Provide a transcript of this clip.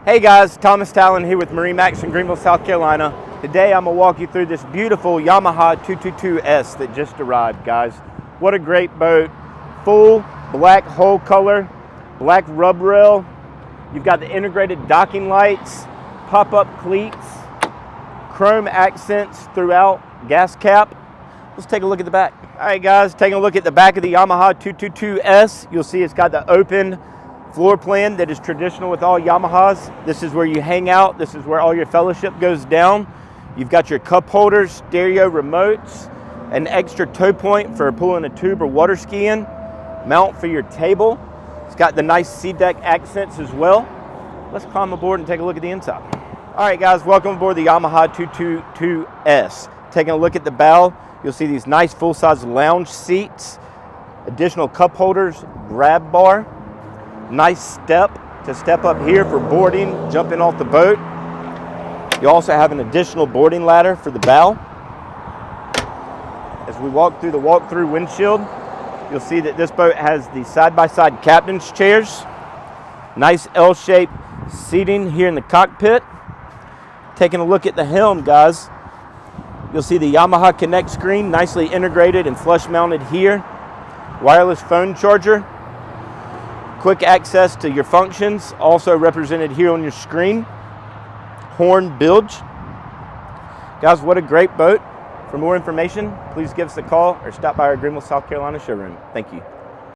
Hey guys, Thomas Talon here with MarineMax in Greenville, South Carolina. Today I'm going to walk you through this beautiful Yamaha 222S that just arrived, guys. What a great boat. Full black hull color, black rub rail. You've got the integrated docking lights, pop-up cleats, chrome accents throughout, gas cap. Let's take a look at the back. All right guys, taking a look at the back of the Yamaha 222S. You'll see it's got the open floor plan that is traditional with all Yamahas. This is where you hang out. This is where all your fellowship goes down. You've got your cup holders, stereo remotes, an extra tow point for pulling a tube or water skiing, mount for your table. It's got the nice SeaDeck accents as well. Let's climb aboard and take a look at the inside. All right guys, welcome aboard the Yamaha 222S. Taking a look at the bow, you'll see these nice full-size lounge seats, additional cup holders, grab bar, nice step to step up here for boarding, jumping off the boat. You also have an additional boarding ladder for the bow. As we walk through the walk-through windshield, you'll see that this boat has the side-by-side captain's chairs, nice L-shaped seating here in the cockpit. Taking a look at the helm, guys, you'll see the Yamaha Connect screen, nicely integrated and flush mounted here. Wireless phone charger. Quick access to your functions, also represented here on your screen. Horn bilge. Guys, what a great boat. For more information, please give us a call or stop by our Greenville, South Carolina showroom. Thank you.